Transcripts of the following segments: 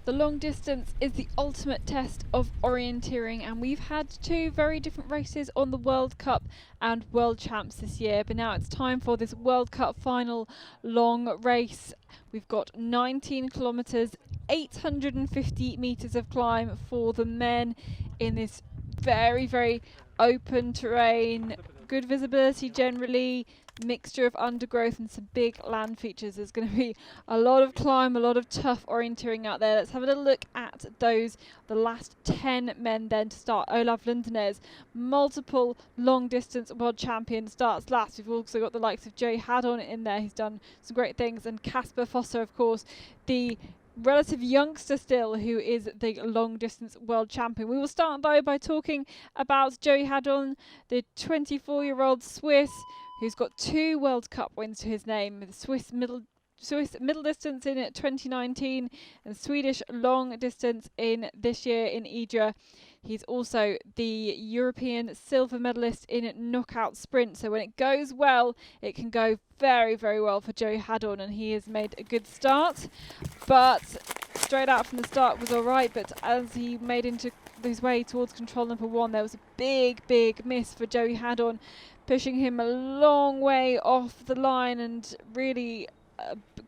The long distance is the ultimate test of orienteering, and we've had two very different races on the World Cup and World Champs this year, but now it's time for this World Cup final long race. We've got 19 kilometres, 850 metres of climb for the men in this very open terrain, good visibility generally, mixture of undergrowth and some big land features. There's going to be a lot of climb, a lot of tough orienteering out there. Let's have a little look at the last 10 men then to start. Olaf Lundenes, multiple long distance world champion, starts last. We've also got the likes of Joey Haddon in there, who's done some great things, and Kasper Foster, of course, the relative youngster still, who is the long distance world champion. We will start though by talking about Joey Haddon, the 24-year-old Swiss, who's got 2 World Cup wins to his name, the Swiss middle distance in 2019 and Swedish long distance in this year in Idre. He's also the European silver medalist in knockout sprint. So when it goes well, it can go very well for Joey Haddon, and he has made a good start. But straight out from the start was all right, but as he made into his way towards control number 1, there was a big miss for Joey Haddon, pushing him a long way off the line, and really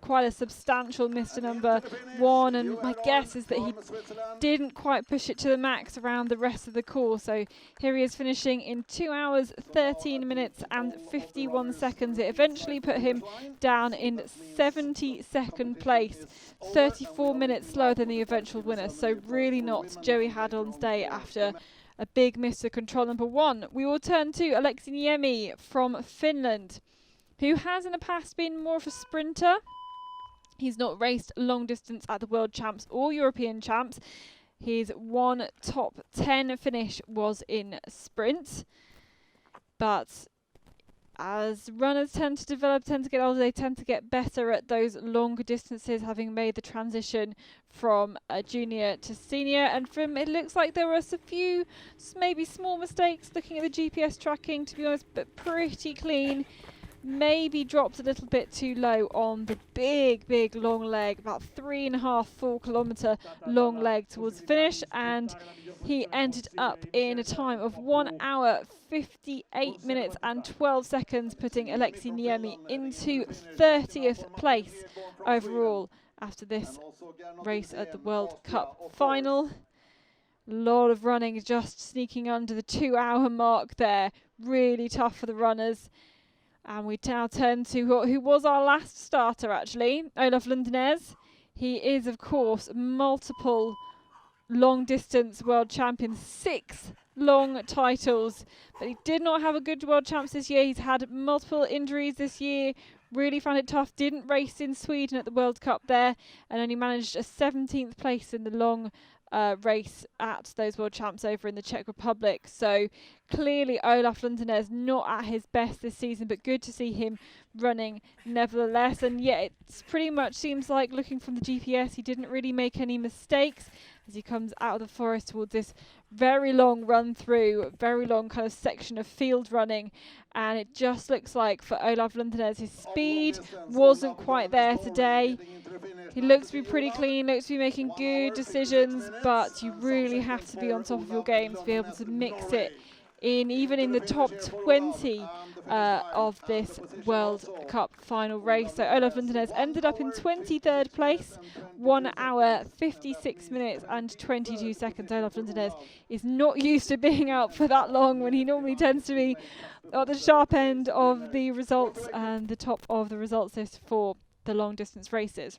quite a substantial miss to number 1. And my guess is that he didn't quite push it to the max around the rest of the course. So here he is finishing in 2 hours 13 minutes and 51 seconds. It eventually put him down in 72nd place, 34 minutes slower than the eventual winner. So really not Joey Haddon's day after a big miss to control number 1. We will turn to Aleksi Niemi from Finland, who has in the past been more of a sprinter. He's not raced long distance at the World Champs or European Champs. His one top 10 finish was in sprint. But as runners tend to develop, tend to get older, they tend to get better at those longer distances, having made the transition from a junior to senior. And from it looks like there were a few maybe small mistakes looking at the GPS tracking, to be honest, but pretty clean. Maybe dropped a little bit too low on the big long leg, about 3.5 4 kilometre long leg towards the finish, and he ended up in a time of 1 hour 58 minutes and 12 seconds, putting Aleksi Niemi into 30th place overall after this race at the World Cup final. A lot of running, just sneaking under the 2-hour mark there. Really tough for the runners. And we now turn to who was our last starter, actually, Olaf Lundenes. He is, of course, multiple long-distance world champion, 6 long titles. But he did not have a good world champs this year. He's had multiple injuries this year. Really found it tough. Didn't race in Sweden at the World Cup there, and only managed a 17th place in the long race at those World Champs over in the Czech Republic. So clearly Olaf Lundenes not at his best this season, but good to see him running nevertheless. And yet it pretty much seems like, looking from the GPS, he didn't really make any mistakes as he comes out of the forest towards this very long run through, very long kind of section of field running. And it just looks like for Olaf Lundenes, his speed wasn't quite there today. He looks to be pretty clean, looks to be making good decisions, but you really have to be on top of your game to be able to mix it in, even in the top 20 of this World Cup final race. So Olaf Lundenes ended up in 23rd place, 1 hour 56 minutes and 22 seconds. Olaf Lundenes is not used to being out for that long, when he normally tends to be at the sharp end of the results and the top of the results list for the long distance races.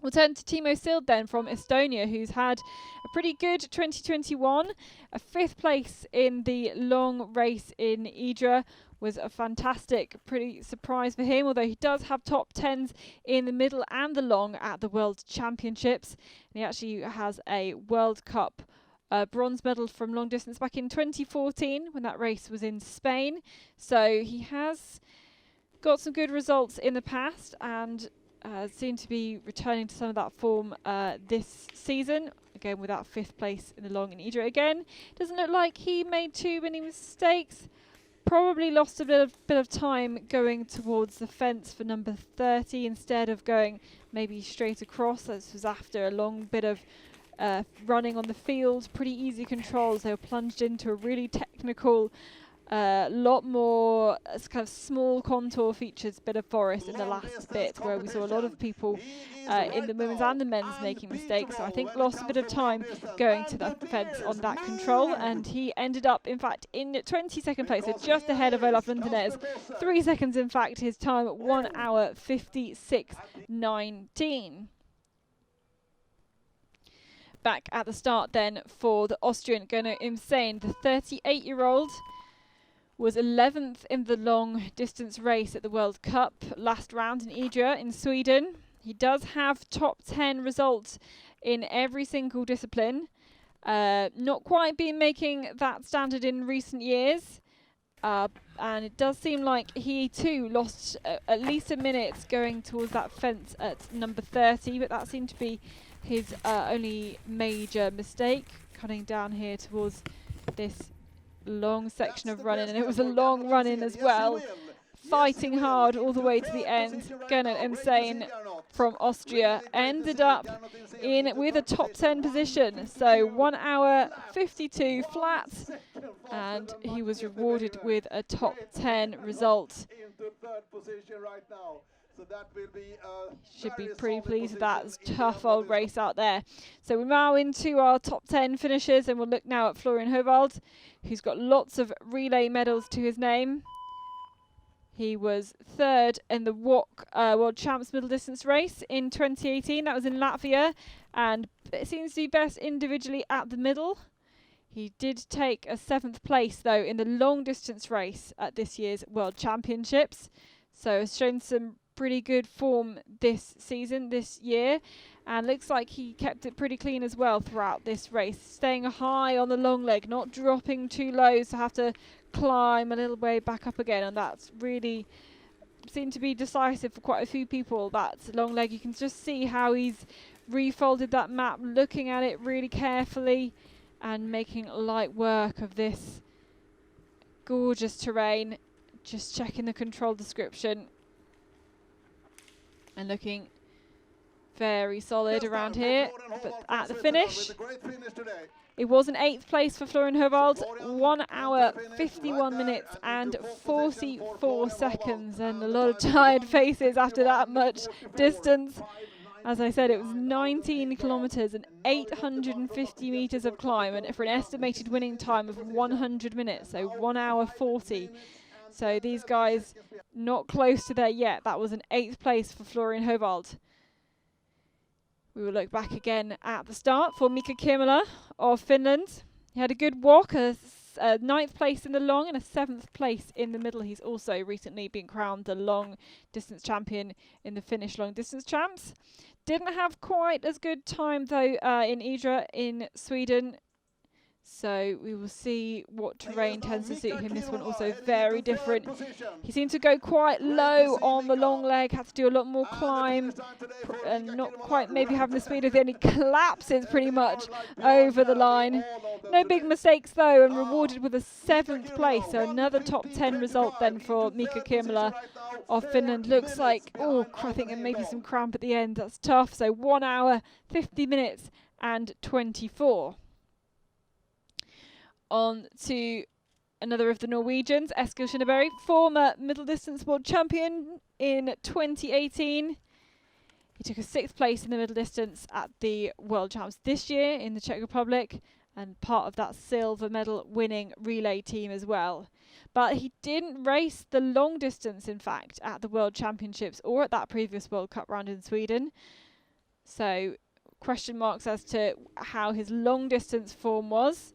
We'll turn to Timo Sild then from Estonia, who's had a pretty good 2021. A 5th place in the long race in Idre was a fantastic, pretty surprise for him, although he does have top 10s in the middle and the long at the World Championships. And he actually has a World Cup bronze medal from long distance back in 2014 when that race was in Spain. So he has got some good results in the past, and seem to be returning to some of that form this season. Again, with that 5th place in the long in Idre again. Doesn't look like he made too many mistakes. Probably lost a bit of time going towards the fence for number 30 instead of going maybe straight across. This was after a long bit of running on the field, pretty easy controls. They were plunged into a really technical, lot more kind of small contour features, bit of forest in the last bit, where we saw a lot of people in the women's and the men's making mistakes. So I think lost a bit of time going to the fence on that control, and he ended up, in fact, in 22nd place, so just ahead of Olaf Lundenez. 3 seconds, in fact, his time at 1 hour 56.19. Back at the start then for the Austrian Gunnar Imsane, the 38-year-old. Was 11th in the long distance race at the World Cup last round in Idre in Sweden. He does have top 10 results in every single discipline. Not quite been making that standard in recent years. And it does seem like he too lost at least a minute going towards that fence at number 30, but that seemed to be his only major mistake, cutting down here towards this long section of running, and it was a long run-in as well, fighting hard all the way to the end. Gunnar Imsane from Austria ended up in with a top 10 position, so 1 hour 52 flat, and he was rewarded with a top 10 result. Should be pretty pleased with that. It's a tough old race out there. So we're now into our top 10 finishers, and we'll look now at Florian Hovald, who's got lots of relay medals to his name. He was 3rd in the walk World Champs middle distance race in 2018. That was in Latvia, and it seems to be best individually at the middle. He did take a 7th place though in the long distance race at this year's World Championships. So has shown some pretty good form this season, this year, and looks like he kept it pretty clean as well throughout this race, staying high on the long leg, not dropping too low, so have to climb a little way back up again, and that's really seemed to be decisive for quite a few people. That long leg, you can just see how he's refolded that map, looking at it really carefully and making light work of this gorgeous terrain. Just checking the control description and looking very solid around here, but at the finish it was an 8th place for Florian Hovald, 1 hour 51 minutes and 44 seconds, and a lot of tired faces after that much distance. As I said, it was 19 kilometres and 850 metres of climb, and for an estimated winning time of 100 minutes, so 1 hour 40. So these guys not close to there yet. That was an 8th place for Florian Hovald. We will look back again at the start for Mika Kirmala of Finland. He had a good walk, a 9th place in the long and a 7th place in the middle. He's also recently been crowned the long distance champion in the Finnish long distance champs. Didn't have quite as good time though in Idre in Sweden. So we will see what terrain tends to suit him. This one also very different. He seemed to go quite low on the long leg, had to do a lot more climb, and not quite maybe having the speed of it, and he collapses pretty much over the line. No big mistakes though, and rewarded with a 7th place, so another top 10 result then for Mika Kirmala of Finland. Looks like, oh, I think maybe some cramp at the end. That's tough. So 1 hour, 50 minutes and 24. On to another of the Norwegians, Eskil Skinneberg, former middle distance world champion in 2018. He took a 6th place in the middle distance at the World Champs this year in the Czech Republic, and part of that silver medal winning relay team as well. But he didn't race the long distance, in fact, at the World Championships or at that previous World Cup round in Sweden. So question marks as to how his long distance form was.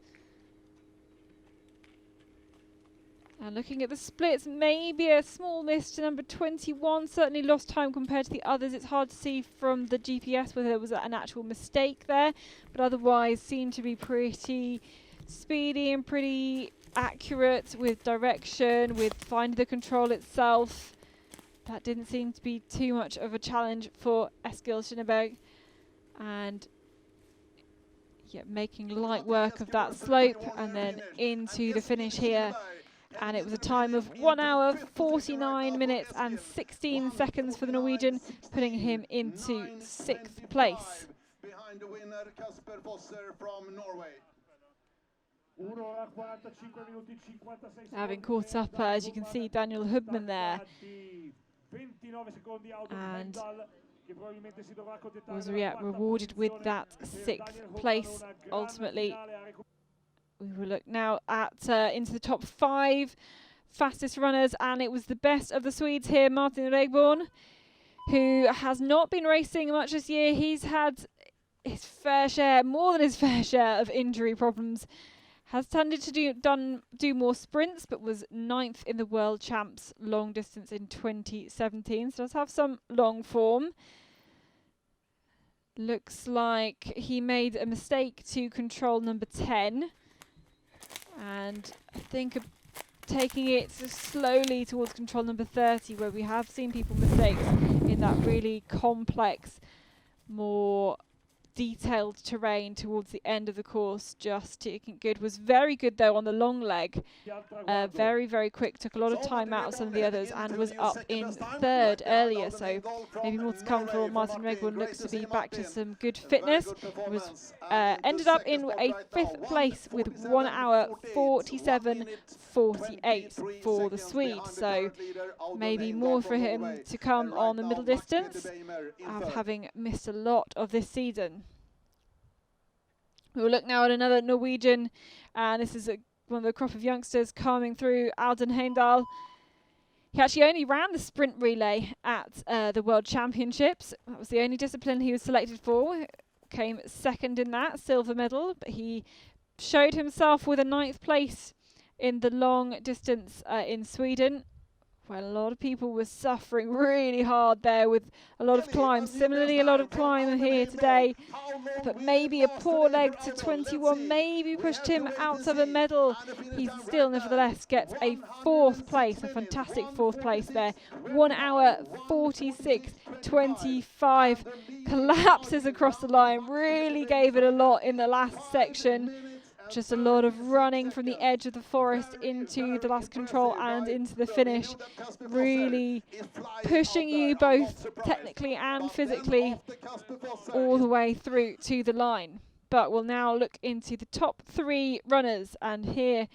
And looking at the splits, maybe a small miss to number 21. Certainly lost time compared to the others. It's hard to see from the GPS whether there was an actual mistake there, but otherwise seemed to be pretty speedy and pretty accurate with direction, with finding the control itself. That didn't seem to be too much of a challenge for Eskil Skinneberg. And yeah, making light work of that slope and then into the finish here. And it was a time of 1 hour, 49 minutes and 16 seconds for the Norwegian, putting him into 6th place. Behind the winner, Kasper Fosser from Norway. Having caught up, as you can see, Daniel Hubman there, and was rewarded with that 6th place ultimately. We will look now at into the top 5 fastest runners, and it was the best of the Swedes here, Martin Regborn, who has not been racing much this year. He's had his fair share, more than his fair share, of injury problems. Has tended to do more sprints, but was 9th in the World Champs long distance in 2017. So does have some long form. Looks like he made a mistake to control number 10. And I think taking it slowly towards control number 30, where we have seen people mistakes in that really complex, more detailed terrain towards the end of the course. Just taking good. Was very good though on the long leg. Very, very quick. Took a lot of time out of some of the others and was up in 3rd earlier. So maybe more to come for Martin Regborn. Looks to be back to some good fitness. Was ended up in a 5th place with 1 hour 47:48 for the Swede. So maybe more for him to come on the middle distance, having missed a lot of this season. We'll look now at another Norwegian, and this is one of the crop of youngsters coming through, Alden Heimdal. He actually only ran the sprint relay at the World Championships. That was the only discipline he was selected for. Came 2nd in that, silver medal, but he showed himself with a 9th place in the long distance in Sweden, where a lot of people were suffering really hard there with a lot of climb. Similarly, a lot of climb here today, but maybe a poor leg to 21 maybe pushed him out of a medal. He still nevertheless gets a 4th place, a fantastic 4th place there. 1 hour 46:25, collapses across the line, really gave it a lot in the last section. Just a lot of running from the edge of the forest into the last control and into the finish. Really pushing you both technically and physically all the way through to the line. But we'll now look into the top 3 runners. And here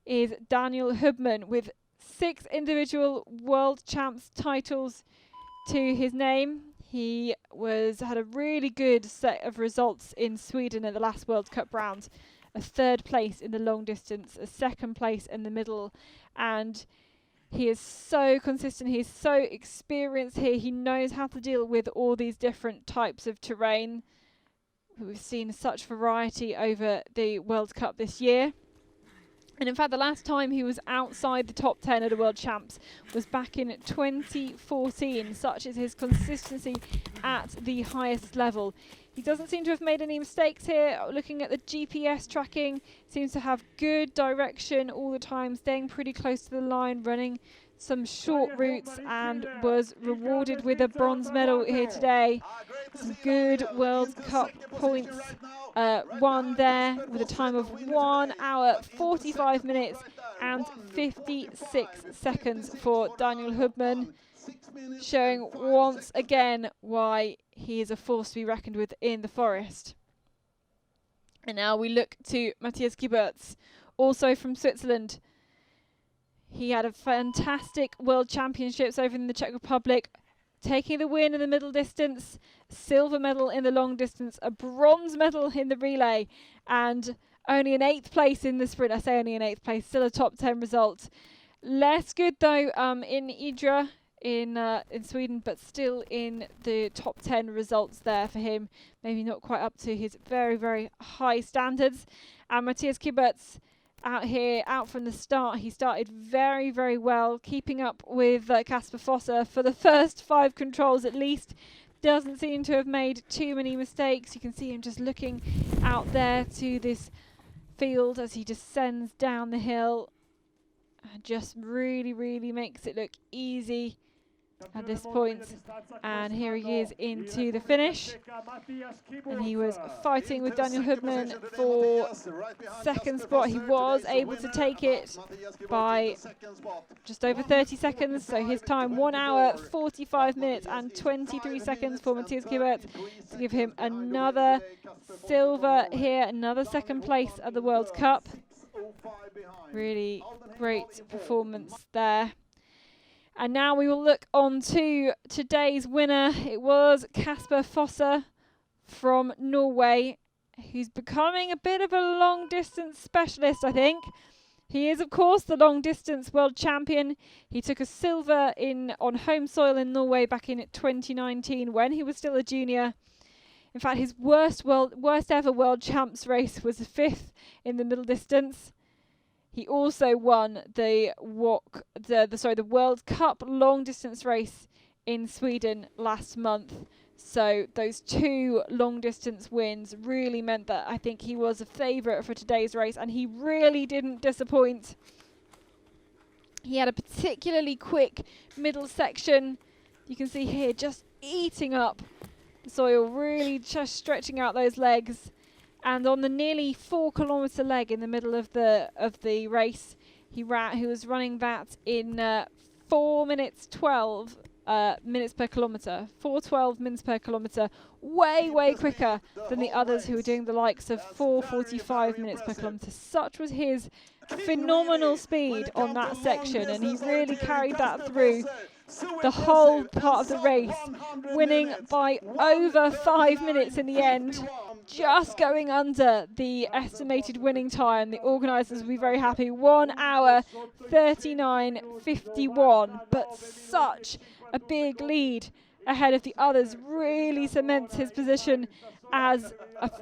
is Daniel Hubman with 6 individual World Champs titles to his name. He had a really good set of results in Sweden at the last World Cup round. A 3rd place in the long distance, a 2nd place in the middle, and he is so consistent, he's so experienced here, he knows how to deal with all these different types of terrain. We've seen such variety over the World Cup this year. And in fact, the last time he was outside the top 10 at the World Champs was back in 2014. Such is his consistency at the highest level. He doesn't seem to have made any mistakes here. Looking at the GPS tracking, seems to have good direction all the time, staying pretty close to the line, running some short routes, and was rewarded with a bronze medal here today. Some good World Cup points won there with a time of 1 hour 45 minutes and 56 seconds for Daniel Hubman, showing once again why he is a force to be reckoned with in the forest. And now we look to Matthias Giberts, also from Switzerland. He had a fantastic World Championships over in the Czech Republic, taking the win in the middle distance, silver medal in the long distance, a bronze medal in the relay, and only an 8th place in the sprint. I say only an 8th place, still a top 10 result. Less good though in Idre in Sweden, but still in the top 10 results there for him. Maybe not quite up to his very, very high standards. And Matthias Giberts out from the start. He started very, very well, keeping up with Kasper Fosser for the first 5 controls at least. Doesn't seem to have made too many mistakes. You can see him just looking out there to this field as he descends down the hill. And just really, really makes it look easy at this point. And here he is into the finish. And he was fighting with Daniel Hubman for second spot. He was able to take it by just over 30 seconds. So his time 1 hour, 45 minutes and 23 seconds for Matthias Kibert to give him another silver here, another second place at the World Cup. Really great performance there. And now we will look on to today's winner. It was Kasper Fosse from Norway, who's becoming a bit of a long distance specialist, I think. He is, of course, the long distance world champion. He took a silver on home soil in Norway back in 2019 when he was still a junior. In fact, his worst ever world champs race was a 5th in the middle distance. He also won the World Cup long distance race in Sweden last month. So those 2 long distance wins really meant that I think he was a favourite for today's race, and he really didn't disappoint. He had a particularly quick middle section. You can see here just eating up the soil, really just stretching out those legs. And on the nearly 4-kilometre leg in the middle of the race, he was running that in 4 minutes 12 minutes per kilometre. 4:12 minutes per kilometre, way quicker than the others who were doing the likes of 4:45 minutes per kilometre. Such was his phenomenal speed on that section, and he really carried that through the whole part of the race, winning by over 5 minutes in the end. Just going under the estimated winning time. The organisers will be very happy. 1 hour 39:51, but such a big lead ahead of the others really cements his position as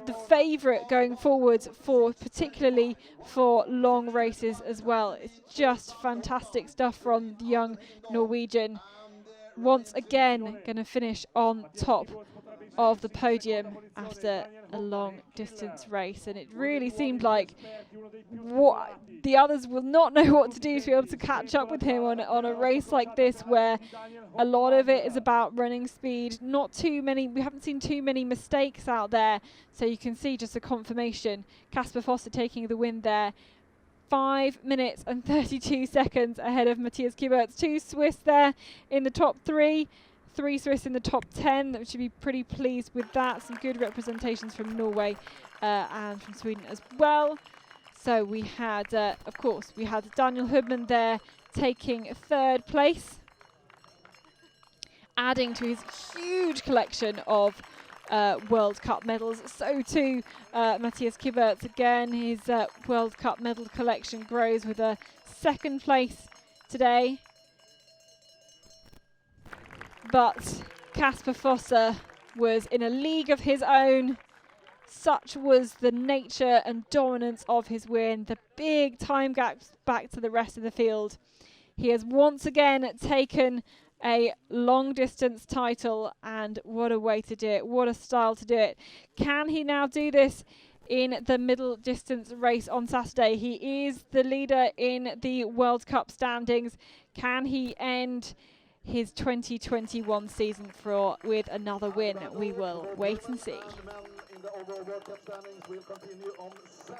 the favourite going forward, particularly for long races as well. It's just fantastic stuff from the young Norwegian. Once again, going to finish on top of the podium after a long distance race, and it really seemed like the others will not know what to do to be able to catch up with him on a race like this, where a lot of it is about running speed. We haven't seen too many mistakes out there, so you can see just a confirmation. Kasper Fosse taking the win there. 5 minutes and 32 seconds ahead of Matthias Kibert. 2 Swiss there in the top 3. 3 Swiss in the top 10. That should be pretty pleased with that. Some good representations from Norway and from Sweden as well. So we had, of course, we had Daniel Hubman there taking 3rd place, adding to his huge collection of World Cup medals. So too Matthias Kibert, again, his World Cup medal collection grows with a 2nd place today. But Kasper Fosse was in a league of his own. Such was the nature and dominance of his win, the big time gaps back to the rest of the field. He has once again taken a long distance title, and what a way to do it, what a style to do it. Can he now do this in the middle distance race on Saturday? He is the leader in the World Cup standings. Can he end his 2021 season with another win? We will wait and see.